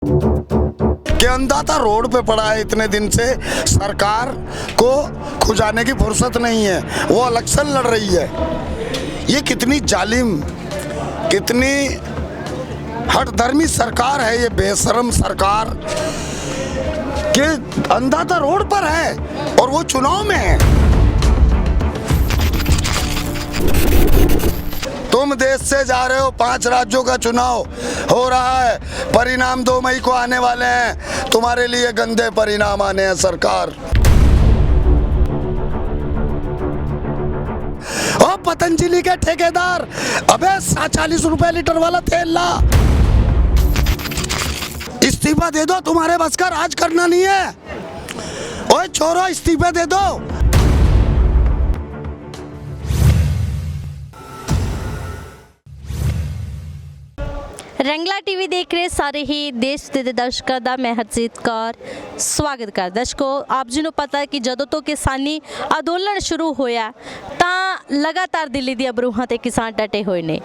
कि अंदाता रोड पे पड़ा है इतने दिन से, सरकार को खुजाने की फुर्सत नहीं है, वो इलेक्शन लड़ रही है। ये कितनी जालिम, कितनी हठधर्मी सरकार है ये बेशरम सरकार कि अंदाता रोड पर है और वो चुनाव में है। तुम देश से जा रहे हो, 5 राज्यों का चुनाव हो रहा है, परिणाम 2 मई को आने वाले हैं, तुम्हारे लिए गंदे परिणाम आने हैं सरकार। ओ पतंजलि के ठेकेदार, अबे 40 रुपए लीटर वाला तेल ला, इस्तीफा दे दो, तुम्हारे बस का राज करना नहीं है। ओए छोरो, इस्तीफा दे दो। रंगला टीवी देख रहे ਸਾਰੇ ਹੀ ਦੇਸ਼ ਦੇ ਦਰਸ਼ਕਾਂ ਦਾ ਮੈਂ ਹਰਜੀਤ ਕੌਰ ਸਵਾਗਤ ਕਰਦਾ। ਦਰਸ਼ਕੋ, ਆਪ ਜੀ ਨੂੰ ਪਤਾ ਹੈ ਕਿ ਜਦੋਂ ਤੋਂ ਕਿਸਾਨੀ ਅੰਦੋਲਨ ਸ਼ੁਰੂ ਹੋਇਆ ਤਾਂ ਲਗਾਤਾਰ ਦਿੱਲੀ ਦੀਆਂ ਬਰੂਹਾਂ ਤੇ ਕਿਸਾਨ ਡਟੇ ਹੋਏ ਨੇ।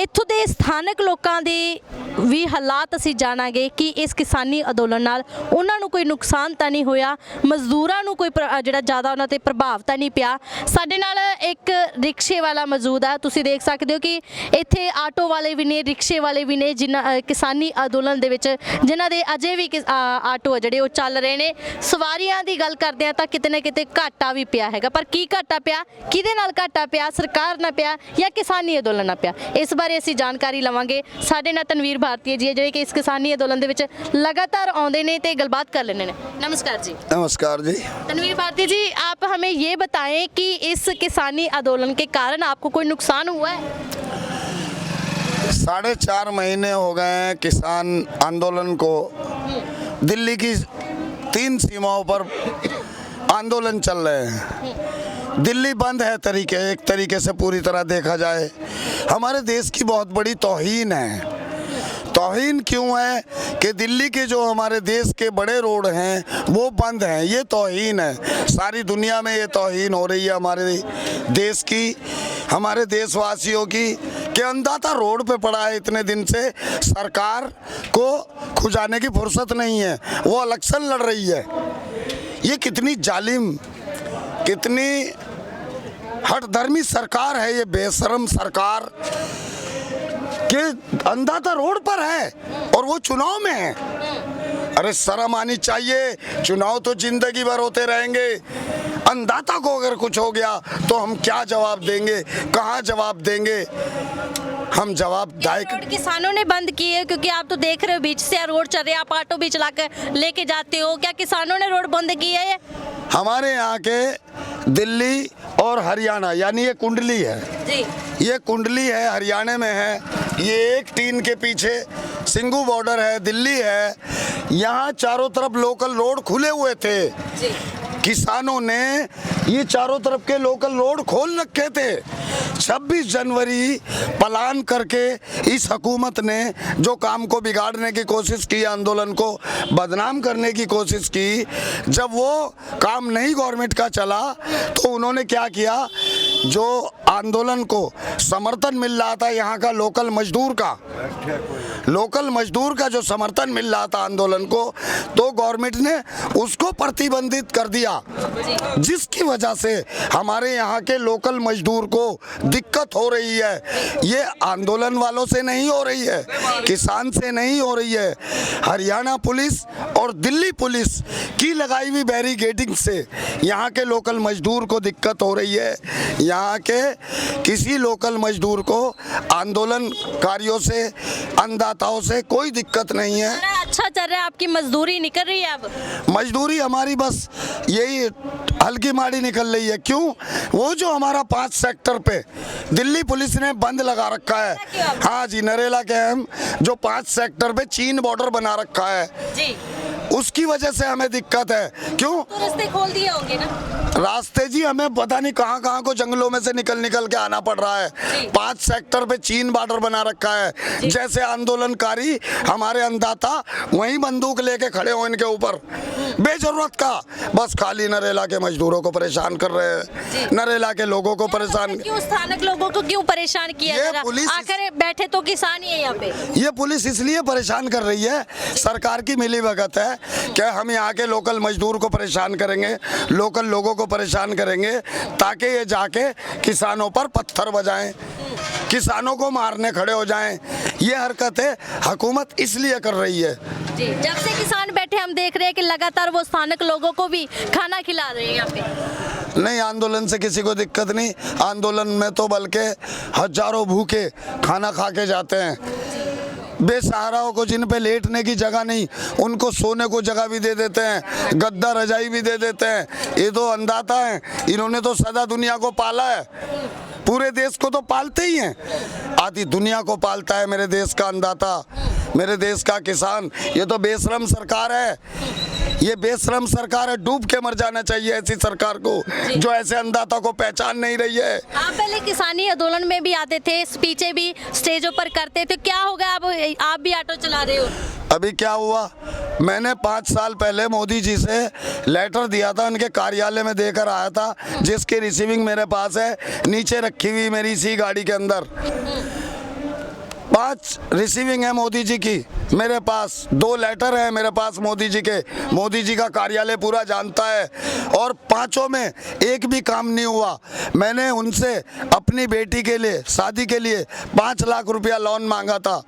ਇੱਥੋਂ ਦੇ ਸਥਾਨਕ ਲੋਕਾਂ ਦੇ ਵੀ ਹਾਲਾਤ ਅਸੀਂ ਜਾਣਾਂਗੇ ਕਿ ਇਸ ਕਿਸਾਨੀ ਅੰਦੋਲਨ ਨਾਲ ਉਹਨਾਂ ਨੂੰ ਕੋਈ ਨੁਕਸਾਨ ਤਾਂ ਨਹੀਂ ਹੋਇਆ, ਮਜ਼ਦੂਰਾਂ ਨੂੰ ਕੋਈ ਜਿਹੜਾ ਜ਼ਿਆਦਾ ਉਹਨਾਂ ਤੇ ਪ੍ਰਭਾਵ ਤਾਂ ਨਹੀਂ ਪਿਆ। ਸਾਡੇ ਨਾਲ ਇੱਕ ਰਿਕਸ਼ੇ ਵਾਲਾ ਮੌਜੂਦ ਆ, ਤੁਸੀਂ ਦੇਖ ਸਕਦੇ ਹੋ ਕਿ ਇੱਥੇ ਆਟੋ ਵਾਲੇ ਵੀ ਨੇ, ਰਿਕਸ਼ੇ ਵਾਲੇ ਵੀ ਨੇ, ਜਿਨ੍ਹਾਂ ਕਿਸਾਨੀ ਅੰਦੋਲਨ ਦੇ ਵਿੱਚ ਜਿਨ੍ਹਾਂ ਦੇ ਅਜੇ ਵੀ ਆਟੋ ਆ ਜਿਹੜੇ ਉਹ ਚੱਲ ਰਹੇ ਨੇ। ਸਵਾਰੀਆਂ ਦੀ ਗੱਲ ਕਰਦੇ ਆ ਤਾਂ ਕਿਤੇ ਨਾ ਕਿਤੇ ਘਾਟਾ ਵੀ ਪਿਆ ਹੈਗਾ, ਪਰ ਕੀ ਘਾਟਾ ਪਿਆ, ਕਿਹਦੇ ਨਾਲ ਘਾਟਾ ਪਿਆ, ਸਰਕਾਰ ਨਾਲ ਪਿਆ ਜਾਂ ਕਿਸਾਨੀ ਅੰਦੋਲਨ ਨਾਲ ਪਿਆ, ਇਸ ਬਾਰੇ ਅਸੀਂ ਜਾਣਕਾਰੀ ਲਵਾਂਗੇ। ਸਾਡੇ ਨਾਲ ਤਨਵੀਰ भारतीय जी है जो कि इस किसानी आंदोलन के लगातार आते हैं तो गलबात कर लेने ने। नमस्कार जी। नमस्कार जी। तनवीर भारतीय जी, आप हमें ये बताएं कि इस किसानी आंदोलन के कारण आपको कोई नुकसान हुआ है? 4.5 महीने हो गए हैं किसान आंदोलन को। दिल्ली की 3 सीमाओं पर आंदोलन चल रहे हैं। दिल्ली बंद है एक तरीके से पूरी तरह देखा जाए। हमारे देश की बहुत बड़ी तौहीन है। तौहीन क्यों है कि दिल्ली के जो हमारे देश के बड़े रोड हैं वो बंद हैं, ये तौहीन है। सारी दुनिया में ये तौहीन हो रही है हमारे देश की, हमारे देशवासियों की, कि अंदाता रोड पे पड़ा है इतने दिन से, सरकार को खुजाने की फुर्सत नहीं है, वो इलेक्शन लड़ रही है। ये कितनी जालिम, कितनी हठधर्मी सरकार है ये बेशरम सरकार कि अंदाता रोड पर है और वो चुनाव में है। अरे शर्म आनी चाहिए, चुनाव तो जिंदगी भर होते रहेंगे। अंदाता को अगर कुछ हो गया तो हम क्या जवाब देंगे, कहाँ जवाब देंगे? हम जवाबदायक। रोड किसानों ने बंद की है क्योंकि आप तो देख रहे हो बीच से रोड चल रहे हैं, आप ऑटो भी चला कर लेके जाते हो, क्या किसानों ने रोड बंद की है? हमारे यहाँ के दिल्ली और हरियाणा, यानी ये कुंडली है जी, ये कुंडली है, हरियाणा में है, ये एक टीन के पीछे सिंगू बॉर्डर है, दिल्ली है। यहाँ चारों तरफ लोकल रोड खुले हुए थे जी। किसानों ने ये चारों तरफ के लोकल रोड खोल रखे थे। 26 जनवरी प्लान करके इस हुकूमत ने जो काम को बिगाड़ने की कोशिश की, आंदोलन को बदनाम करने की कोशिश की, जब वो काम नहीं गवर्नमेंट का चला तो उन्होंने क्या किया, जो आंदोलन को समर्थन मिल रहा था यहाँ का लोकल मजदूर का जो समर्थन मिल रहा था आंदोलन को, तो गवर्नमेंट ने उसको प्रतिबंधित कर दिया, जिसकी वजह से हमारे यहाँ के लोकल मजदूर को दिक्कत हो रही है। ये आंदोलन वालों से नहीं हो रही है, किसान से नहीं हो रही है, हरियाणा पुलिस और दिल्ली पुलिस की लगाई हुई बैरिकेडिंग से यहाँ के लोकल मजदूर को दिक्कत हो रही है। यहाँ के किसी लोकल मजदूर को आंदोलनकारियों से, अन्नदाताओं से कोई दिक्कत नहीं है। अच्छा चल रहा है, आपकी मजदूरी निकल रही है? अब मजदूरी हमारी बस यही हल्की माड़ी निकल रही है। क्यों? वो जो हमारा 5 सेक्टर पे दिल्ली पुलिस ने बंद लगा रखा है। हाँ जी, नरेला कैंप जो 5 सेक्टर पे चीन बॉर्डर बना रखा है जी। उसकी वजह से हमें दिक्कत है। क्यों? तो रास्ते खोल दिए होंगे ना। रास्ते जी हमें पता नहीं कहाँ कहाँ को जंगलों में से निकल निकल के आना पड़ रहा है। 5 सेक्टर पे चीन बॉर्डर बना रखा है। जैसे आंदोलनकारी हमारे अन्नदाता वहीं बंदूक लेके खड़े हो इनके ऊपर बेजरूरत का, बस खाली नरेला के मजदूरों को परेशान कर रहे हैं, नरेला के लोगों को परेशान। क्यों स्थानिक लोगों को क्यों परेशान किया ये जा रहा? पुलिस आखिर बैठे तो किसान ही है यहाँ पे। ये पुलिस इसलिए परेशान कर रही है, सरकार की मिलीभगत है कि हम यहाँ के लोकल मजदूर को परेशान करेंगे, लोकल लोगों को परेशान करेंगे ताकि ये जाके किसानों पर पत्थर बजाएं, किसानों को मारने खड़े हो जाएं। ये हरकतें हुकूमत इसलिए कर रही है। जी, जब से किसान बैठे हम देख रहे हैं कि लगातार वो स्थानिक लोगों को भी खाना खिला रहे हैं यहाँ पे। नहीं, आंदोलन से किसी को दिक्कत नहीं। आंदोलन में तो बल्कि हजारों भूखे खाना खा के जाते हैं। बेसहाराओं को जिन पे लेटने की जगह नहीं उनको सोने को जगह भी दे देते हैं, गद्दा रजाई भी दे देते हैं। ये तो अन्नदाता हैं, इन्होंने तो सदा दुनिया को पाला है, पूरे देश को तो पालते ही हैं, आधी दुनिया को पालता है मेरे देश का अन्नदाता, मेरे देश का किसान। ये तो बेशरम सरकार है, ये बेशरम सरकार है। डूब के मर जाना चाहिए ऐसी सरकार को जो ऐसे अन्नदाता को पहचान नहीं रही है। आप पहले किसानी आंदोलन में भी आते थे, स्पीचें भी स्टेजों पर करते थे, क्या हो गया अब आप भी ऑटो चला रहे हो? अभी क्या हुआ, मैंने 5 साल पहले मोदी जी से लेटर दिया था, उनके कार्यालय में देकर आया था, जिसकी रिसीविंग मेरे पास है, नीचे रखी हुई मेरी इसी गाड़ी के अंदर। 5 रिसीविंग है मोदी जी की मेरे पास, 2 लेटर है मेरे पास मोदी जी के। मोदी जी का कार्यालय पूरा जानता है, और 5 में एक भी काम नहीं हुआ। मैंने उनसे अपनी बेटी के लिए, शादी के लिए 5 लाख रुपया लोन मांगा था।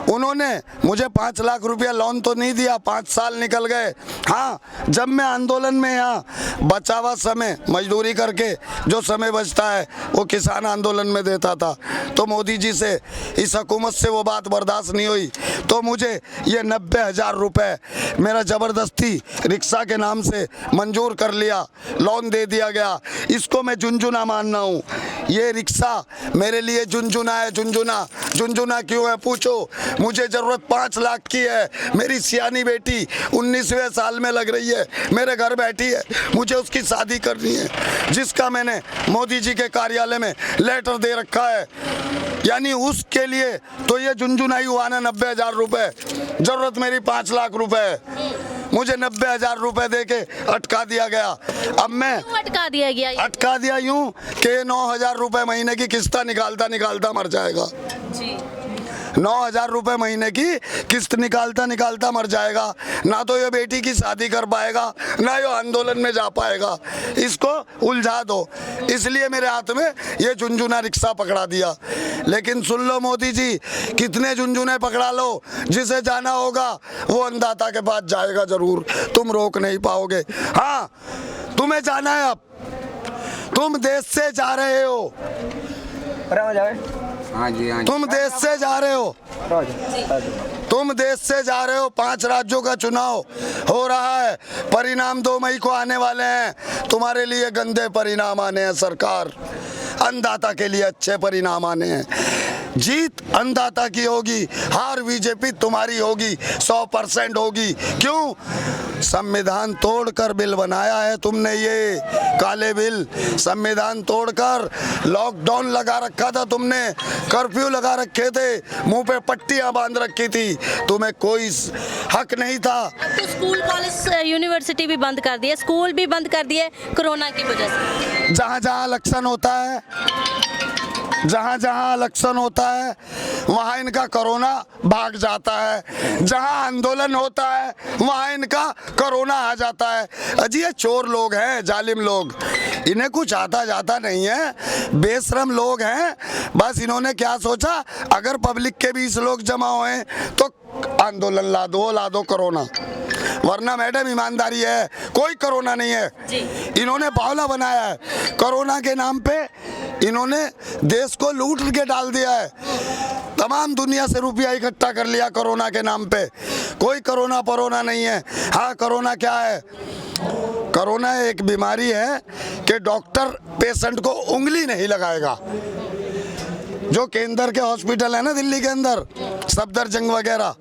उन्होंने मुझे 5 लाख रुपया लोन तो नहीं दिया, 5 साल निकल गए। हाँ, जब मैं आंदोलन में यहाँ बचा हुआ समय मजदूरी करके जो समय बचता है वो किसान आंदोलन में देता था, तो मोदी जी से, इस हुकूमत से वो बात बर्दाश्त नहीं हुई, तो मुझे ये 90,000 रुपये मेरा ज़बरदस्ती रिक्शा के नाम से मंजूर कर लिया, लोन दे दिया गया। इसको मैं झुनझुना मानना हूँ। ये रिक्शा मेरे लिए झुनझुना है। झुनझुना झुनझुना क्यों है पूछो, मुझे ज़रूरत 5 लाख की है। मेरी सियानी बेटी 19वें साल में लग रही है, मेरे घर बैठी है, मुझे उसकी शादी करनी है, जिसका मैंने मोदी जी के कार्यालय में लेटर दे रखा है। यानी उसके लिए तो ये झुनझुना ही हुआ ना 90,000 रुपये। ज़रूरत मेरी 5 लाख रुपए, मुझे 90,000 रुपए दे के अटका दिया गया। अब मैं क्यों अटका दिया गया? अटका दिया यूं कि 9,000 रुपए महीने की किस्त निकालता मर जाएगा। 9,000 रुपए महीने की किस्त निकालता मर जाएगा। ना तो ये बेटी की शादी कर पाएगा, ना ये आंदोलन में जा पाएगा। इसको उलझा दो, इसलिए मेरे हाथ में ये झुनझुना रिक्शा पकड़ा दिया। लेकिन सुन लो मोदी जी, कितने झुनझुने पकड़ा लो, जिसे जाना होगा वो अन्नदाता के पास जाएगा जरूर, तुम रोक नहीं पाओगे। हाँ, तुम्हें जाना है, अब तुम देश से जा रहे हो, हाँ जी, हाँ जी। तुम देश से जा रहे हो, तुम देश से जा रहे हो। 5 राज्यों का चुनाव हो रहा है, परिणाम 2 मई को आने वाले हैं। तुम्हारे लिए गंदे परिणाम आने हैं सरकार, अन्नदाता के लिए अच्छे परिणाम आने हैं। जीत अन्नदाता की होगी, हार बीजेपी तुम्हारी होगी, 100% होगी। क्यों? संविधान तोड़कर बिल बनाया है तुमने, ये काले बिल। संविधान तोड़कर लॉकडाउन लगा रखा था तुमने, कर्फ्यू लगा रखे थे, मुंह पे पट्टियां बांध रखी थी, तुम्हें कोई हक नहीं था। अब तो स्कूल, कॉलेज, यूनिवर्सिटी भी बंद कर दिए, स्कूल भी बंद कर दिए कोरोना की वजह से। जहाँ जहाँ इलेक्शन होता है, जहाँ जहाँ इलेक्शन होता है वहाँ इनका कोरोना भाग जाता है, जहाँ आंदोलन होता है वहाँ इनका कोरोना आ जाता है। अजी ये चोर लोग हैं, जालिम लोग, इन्हें कुछ आता जाता नहीं है, बेशरम लोग हैं। बस इन्होंने क्या सोचा, अगर पब्लिक के 20 लोग जमा हुए तो आंदोलन ला दो कोरोना, वरना मैडम ईमानदारी है, कोई कोरोना नहीं है। इन्होंने बावला बनाया है, कोरोना के नाम पे इन्होंने देश को लूट के डाल दिया है। तमाम दुनिया से रुपया इकट्ठा कर लिया कोरोना के नाम पे। कोई कोरोना नहीं है। हाँ, कोरोना क्या है? कोरोना एक बीमारी है कि डॉक्टर पेशेंट को उंगली नहीं लगाएगा। जो केंद्र के हॉस्पिटल है ना दिल्ली के अंदर, सफदरजंग वगैरह,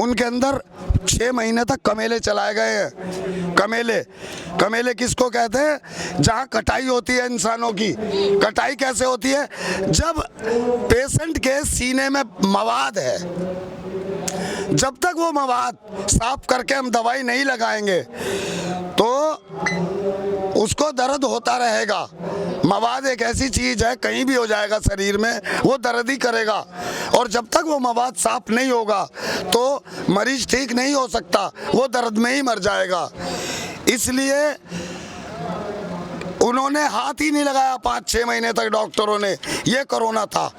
उनके अंदर 6 महीने तक कमेले चलाए गए हैं। कमेले किसको कहते हैं? जहाँ कटाई होती है इंसानों की। कटाई कैसे होती है? जब पेशेंट के सीने में मवाद है, जब तक वो मवाद साफ करके हम दवाई नहीं लगाएंगे तो उसको दर्द होता रहेगा। मवाद एक ऐसी चीज है, कहीं भी हो जाएगा शरीर में, वो दर्द ही करेगा। और जब तक वो मवाद साफ नहीं होगा तो मरीज ठीक नहीं हो सकता, वो दर्द में ही मर जाएगा। इसलिए उन्होंने हाथ ही नहीं लगाया 5-6 महीने तक डॉक्टरों ने। ये कोरोना था,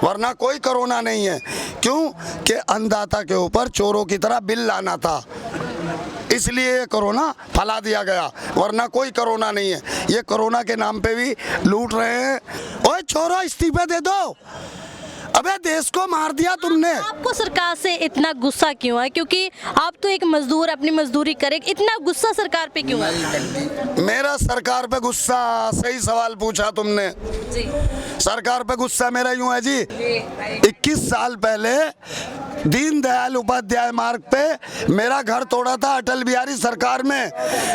वरना कोई कोरोना नहीं है। क्यों? कि अन्नदाता के ऊपर चोरों की तरह बिल लाना था, इसलिए ये कोरोना फैला दिया गया, वरना कोई कोरोना नहीं है। ये कोरोना के नाम पे भी लूट रहे हैं। ओए छोरो, इस्तीफे दे दो। अबे देश को मार दिया तुमने। आपको सरकार से इतना गुस्सा क्यों है? क्योंकि आप तो एक मजदूर अपनी मजदूरी करे, इतना गुस्सा सरकार पे क्यों है? मेरा सरकार पे गुस्सा, सही सवाल पूछा तुमने जी। सरकार पे गुस्सा मेरा यूं है जी, 21 साल पहले दीनदयाल उपाध्याय मार्ग पे मेरा घर तोड़ा था अटल बिहारी सरकार में,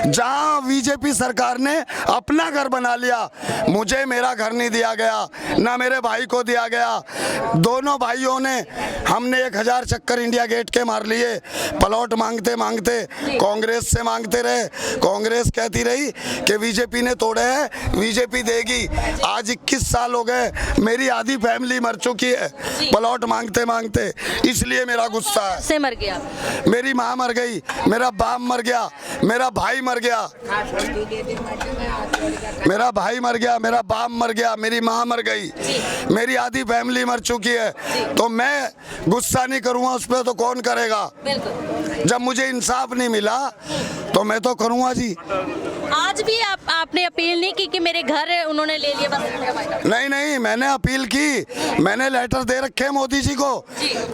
जहां बीजेपी सरकार ने अपना घर बना लिया। मुझे मेरा घर नहीं दिया गया, ना मेरे भाई को दिया गया। दोनों भाइयों ने, हमने 1000 चक्कर इंडिया गेट के मार लिए। प्लॉट मांगते मांगते कांग्रेस से मांगते रहे। कांग्रेस कहती रही कि बीजेपी ने तोड़े हैं, बीजेपी देगी। आज 21 साल हो गए, मेरी आधी फैमिली मर चुकी है प्लॉट मांगते मांगते। इसलिए मेरा गुस्सा है। से मर गया, मेरी माँ मर गई, मेरा बाप मर गया, मेरा भाई मर गया, मेरा भाई मर गया, मेरा बाप मर गया, मेरी माँ मर गई, मेरी आधी फैमिली मर चुकी है। तो मैं गुस्सा नहीं करूँगा उस पर तो कौन करेगा? जब मुझे इंसाफ नहीं मिला तो मैं तो करूँगा जी। आज भी आपने अपील नहीं की कि मेरे घर उन्होंने ले लिया? बस नहीं, मैंने अपील की, मैंने लेटर दे रखे हैं मोदी जी को।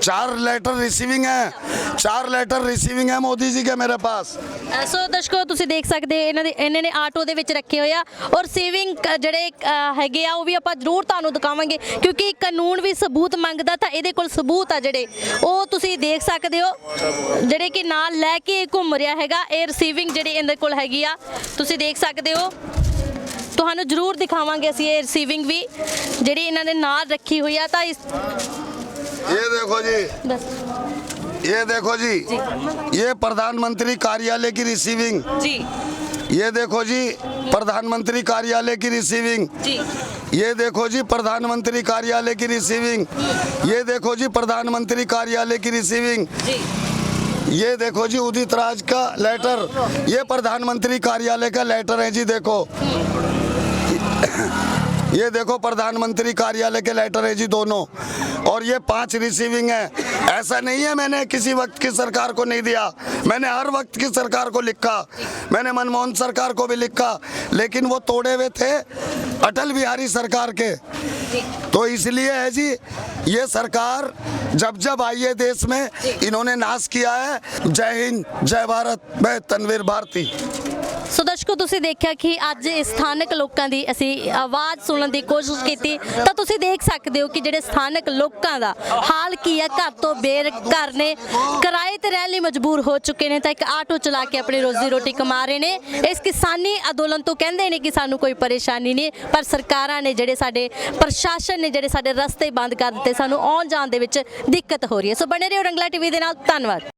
4 लेटर रिसीविंग है, 4 लेटर रिसीविंग है मोदी जी के मेरे पास। ਸੋ ਦਰਸ਼ਕੋ ਤੁਸੀਂ ਦੇਖ ਸਕਦੇ ਇਹਨਾਂ ਨੇ ਆਟੋ ਦੇ ਵਿੱਚ ਰੱਖੇ ਹੋਏ ਆ ਔਰ ਸੇਵਿੰਗ ਜਿਹੜੇ ਹੈਗੇ ਆ ਉਹ ਵੀ ਆਪਾਂ ਜ਼ਰੂਰ ਤੁਹਾਨੂੰ ਦਿਖਾਵਾਂਗੇ, ਕਿਉਂਕਿ ਕਾਨੂੰਨ ਵੀ ਸਬੂਤ ਮੰਗਦਾ ਤਾਂ ਇਹਦੇ ਕੋਲ ਸਬੂਤ ਆ ਜਿਹੜੇ ਉਹ ਤੁਸੀਂ ਦੇਖ ਸਕਦੇ ਹੋ, ਜਿਹੜੇ ਕਿ ਨਾਲ ਲੈ ਕੇ ਘੁੰਮ ਰਿਹਾ ਹੈਗਾ। ਇਹ ਰਿਸੀਵਿੰਗ ਜਿਹੜੀ ਇਹਦੇ ਕੋਲ ਹੈਗੀ ਆ ਤੁਸੀਂ ਦੇਖ ਸਕਦੇ ਹੋ। ਤੁਹਾਨੂੰ ਜ਼ਰੂਰ ਦਿਖਾਵਾਂਗੇ ਅਸੀਂ ਇਹ ਰਿਸੀਵਿੰਗ ਵੀ ਜਿਹੜੀ ਇਹਨਾਂ ਨੇ ਨਾਲ ਰੱਖੀ ਹੋਈ ਆ। ਤਾਂ ये देखो जी, ये देखो जी, ये प्रधानमंत्री कार्यालय की रिसीविंग जी, ये देखो जी प्रधानमंत्री कार्यालय की रिसीविंग जी, ये देखो जी प्रधानमंत्री कार्यालय की रिसीविंग, ये देखो जी प्रधानमंत्री कार्यालय की रिसीविंग, जी, ये देखो जी उदित राज का लेटर, ये प्रधानमंत्री कार्यालय का लेटर है जी। देखो ये देखो प्रधानमंत्री कार्यालय के लेटर है जी दोनों, और ये 5 रिसीविंग है। ऐसा नहीं है मैंने किसी वक्त की सरकार को नहीं दिया, मैंने हर वक्त की सरकार को लिखा, मैंने मनमोहन सरकार को भी लिखा, लेकिन वो तोड़े हुए थे अटल बिहारी सरकार के। तो इसलिए है जी, ये सरकार जब आई है देश में इन्होंने नाश किया है। जय हिंद, जय भारत, मैं तनवीर भारती। ਸੋ ਦਰਸ਼ਕੋ ਤੁਸੀਂ ਦੇਖਿਆ ਕਿ ਅੱਜ ਸਥਾਨਕ ਲੋਕਾਂ ਦੀ ਅਸੀਂ ਆਵਾਜ਼ ਸੁਣਨ ਦੀ ਕੋਸ਼ਿਸ਼ ਕੀਤੀ ਤਾਂ ਤੁਸੀਂ ਦੇਖ ਸਕਦੇ ਹੋ ਕਿ ਜਿਹੜੇ ਸਥਾਨਕ ਲੋਕਾਂ ਦਾ ਹਾਲ ਕੀ ਹੈ। ਘਰ ਤੋਂ ਬੇਘਰ ਨੇ, ਕਿਰਾਏ ਤੇ ਰਹਿਣ ਲਈ ਮਜਬੂਰ ਹੋ ਚੁੱਕੇ ਨੇ ਤਾਂ ਇੱਕ ਆਟੋ ਚਲਾ ਕੇ ਆਪਣੀ ਰੋਜ਼ੀ ਰੋਟੀ ਕਮਾ ਰਹੇ ਨੇ। ਇਸ ਕਿਸਾਨੀ ਅੰਦੋਲਨ ਤੋਂ ਕਹਿੰਦੇ ਨੇ ਕਿ ਸਾਨੂੰ ਕੋਈ ਪਰੇਸ਼ਾਨੀ ਨਹੀਂ, ਪਰ ਸਰਕਾਰਾਂ ਨੇ ਜਿਹੜੇ ਸਾਡੇ ਪ੍ਰਸ਼ਾਸਨ ਨੇ ਜਿਹੜੇ ਸਾਡੇ ਰਸਤੇ ਬੰਦ ਕਰ ਦਿੱਤੇ, ਸਾਨੂੰ ਆਉਣ ਜਾਣ ਦੇ ਵਿੱਚ ਦਿੱਕਤ ਹੋ ਰਹੀ ਹੈ। ਸੋ ਬਣੇ ਰਹੋ ਰੰਗਲਾ ਟੀਵੀ ਦੇ ਨਾਲ। ਧੰਨਵਾਦ।